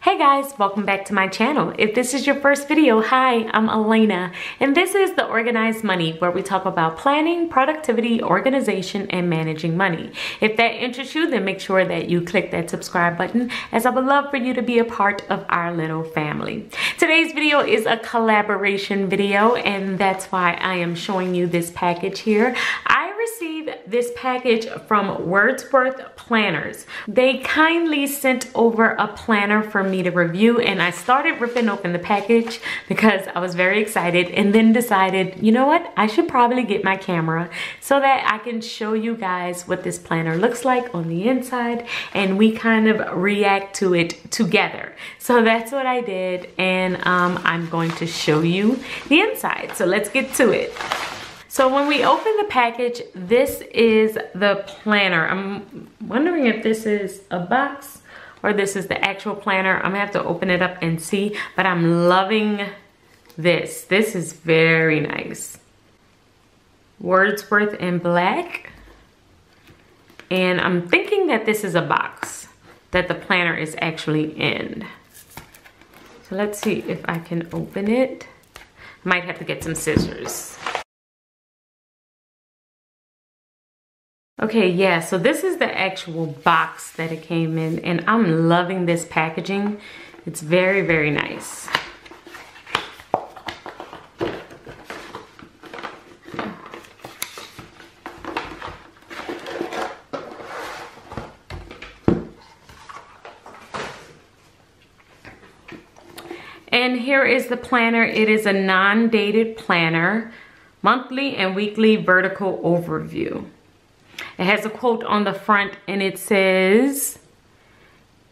Hey guys, welcome back to my channel. If this is your first video, hi, I'm Alaina, and this is The Organized Money, where we talk about planning, productivity, organization, and managing money. If that interests you, then make sure that you click that subscribe button, as I would love for you to be a part of our little family. Today's video is a collaboration video, and that's why I am showing you this package here. I received this package from Wordsworth Planners. They kindly sent over a planner for me to review, and I started ripping open the package because I was very excited, and then decided, you know what, I should probably get my camera so that I can show you guys what this planner looks like on the inside, and we kind of react to it together. So that's what I did, and I'm going to show you the inside. So let's get to it. So when we open the package, this is the planner. I'm wondering if this is a box or this is the actual planner. I'm gonna have to open it up and see, but I'm loving this. This is very nice. Wordsworth in black. And I'm thinking that this is a box that the planner is actually in. So let's see if I can open it. Might have to get some scissors. Okay, yeah, so this is the actual box that it came in, and I'm loving this packaging. It's very, very nice. And here is the planner. It is a non-dated planner, monthly and weekly vertical overview. It has a quote on the front, and it says,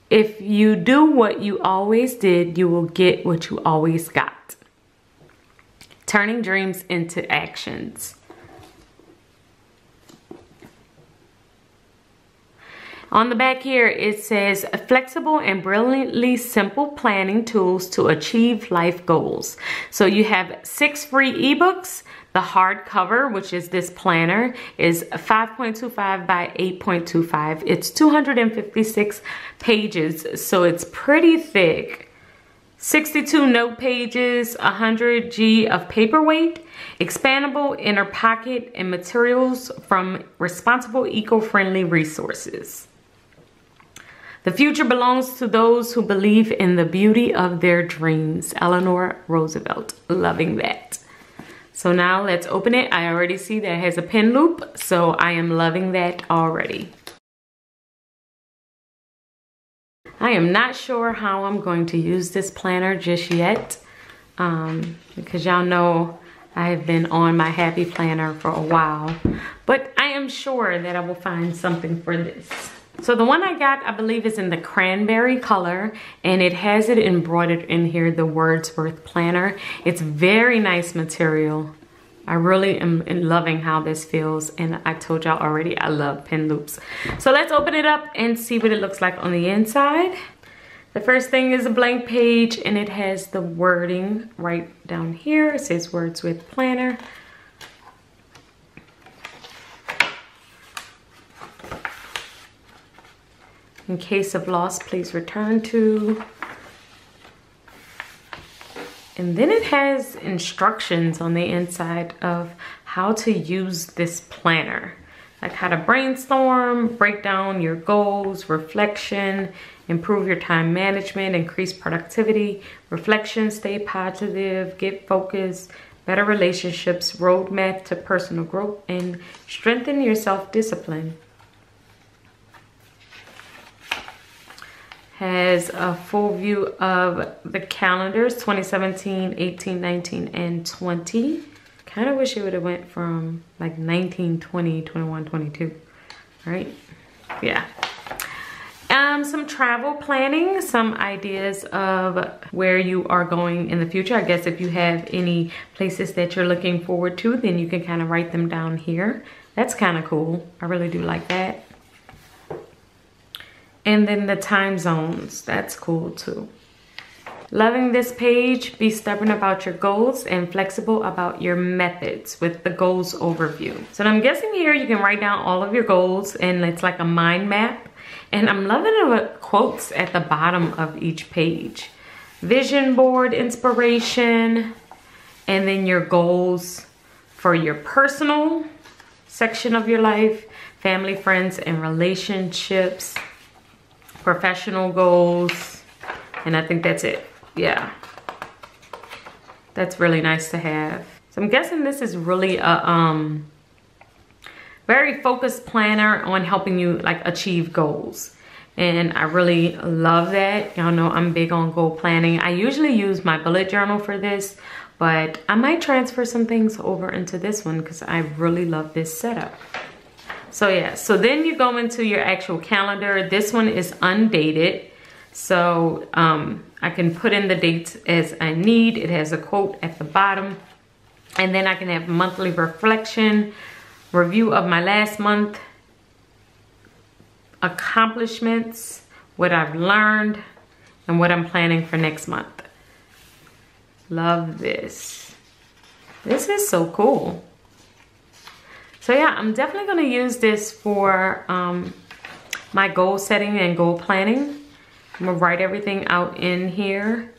"If you do what you always did, you will get what you always got. Turning dreams into actions." On the back here, it says, "Flexible and brilliantly simple planning tools to achieve life goals." So you have 6 free ebooks. The hardcover, which is this planner, is 5.25 by 8.25. It's 256 pages, so it's pretty thick. 62 note pages, 100 G of paperweight, expandable inner pocket, and materials from responsible eco-friendly resources. The future belongs to those who believe in the beauty of their dreams. Eleanor Roosevelt. Loving that. So now let's open it. I already see that it has a pin loop, so I am loving that already. I am not sure how I'm going to use this planner just yet, because y'all know I have been on my happy planner for a while, but I am sure that I will find something for this. So the one I got, I believe, is in the cranberry color, and it has it embroidered in here, the Wordsworth planner. It's very nice material. I really am loving how this feels, and I told y'all already I love pin loops. So let's open it up and see what it looks like on the inside. The first thing is a blank page, and it has the wording right down here. It says Wordsworth planner. In case of loss, please return to. And then it has instructions on the inside of how to use this planner. Like how to brainstorm, break down your goals, reflection, improve your time management, increase productivity, reflection, stay positive, get focused, better relationships, roadmap to personal growth, and strengthen your self-discipline. Has a full view of the calendars, 2017, 18, 19, and 20. Kind of wish it would have went from like 19, 20, 21, 22, right? Yeah. Some travel planning, some ideas of where you are going in the future. I guess if you have any places that you're looking forward to, then you can kind of write them down here. That's kind of cool. I really do like that. And then the time zones, that's cool too. Loving this page. Be stubborn about your goals and flexible about your methods with the goals overview. So I'm guessing here you can write down all of your goals, and it's like a mind map. And I'm loving the quotes at the bottom of each page. Vision board inspiration, and then your goals for your personal section of your life, family, friends, and relationships, professional goals, and I think that's it. Yeah, that's really nice to have. So I'm guessing this is really a very focused planner on helping you like achieve goals. And I really love that. Y'all know I'm big on goal planning. I usually use my bullet journal for this, but I might transfer some things over into this one because I really love this setup. So yeah, so then you go into your actual calendar. This one is undated. So I can put in the dates as I need. It has a quote at the bottom. And then I can have monthly reflection, review of my last month, accomplishments, what I've learned, and what I'm planning for next month. Love this. This is so cool. So yeah, I'm definitely gonna use this for my goal setting and goal planning. I'm gonna write everything out in here.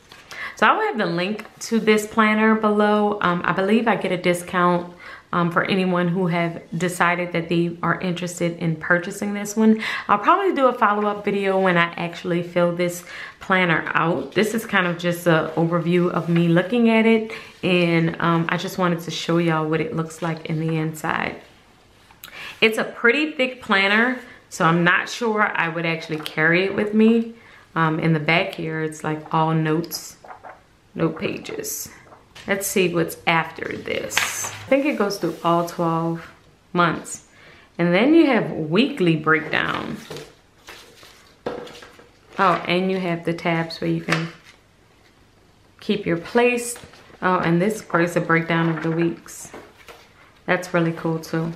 So I will have the link to this planner below. I believe I get a discount for anyone who have decided that they are interested in purchasing this one. I'll probably do a follow-up video when I actually fill this planner out. This is kind of just an overview of me looking at it, and I just wanted to show y'all what it looks like in the inside. It's a pretty thick planner, so I'm not sure I would actually carry it with me. In the back here, it's like all notes, note pages. Let's see what's after this. I think it goes through all 12 months. And then you have weekly breakdown. Oh, and you have the tabs where you can keep your place. Oh, and this is a breakdown of the weeks. That's really cool too.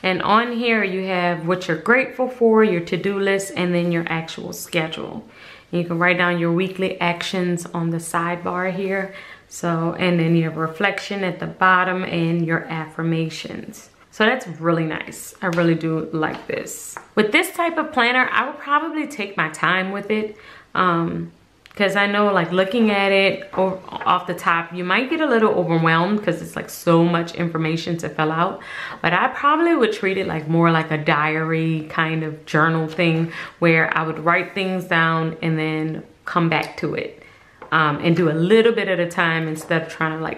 And on here you have what you're grateful for, your to-do list, and then your actual schedule. You can write down your weekly actions on the sidebar here. So, and then you have reflection at the bottom and your affirmations. So that's really nice. I really do like this. With this type of planner, I would probably take my time with it. Because I know like looking at it off the top, you might get a little overwhelmed because it's like so much information to fill out. But I probably would treat it like more like a diary kind of journal thing where I would write things down and then come back to it and do a little bit at a time instead of trying to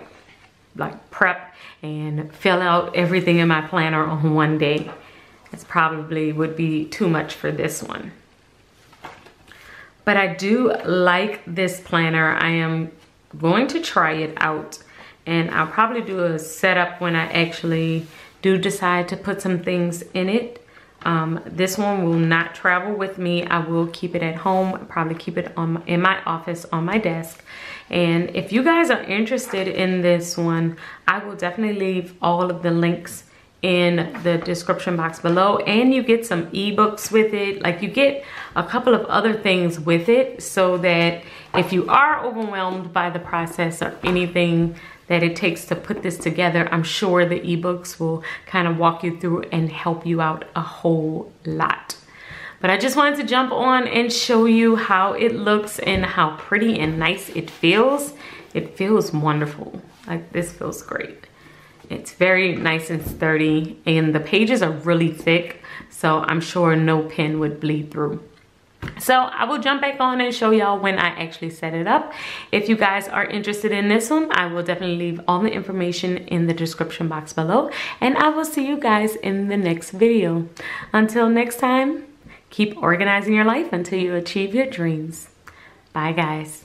like prep and fill out everything in my planner on one day. It's probably would be too much for this one. But I do like this planner. I am going to try it out, and I'll probably do a setup when I actually do decide to put some things in it. This one will not travel with me. I will keep it at home. I'll probably keep it in my office on my desk. And if you guys are interested in this one, I will definitely leave all of the links in the description box below, and you get some ebooks with it. Like you get a couple of other things with it so that if you are overwhelmed by the process or anything that it takes to put this together, I'm sure the ebooks will kind of walk you through and help you out a whole lot. But I just wanted to jump on and show you how it looks and how pretty and nice it feels. It feels wonderful. Like this feels great. It's very nice and sturdy, and the pages are really thick, so I'm sure no pen would bleed through. So I will jump back on and show y'all when I actually set it up. If you guys are interested in this one, I will definitely leave all the information in the description box below, and I will see you guys in the next video. Until next time, keep organizing your life until you achieve your dreams. Bye guys.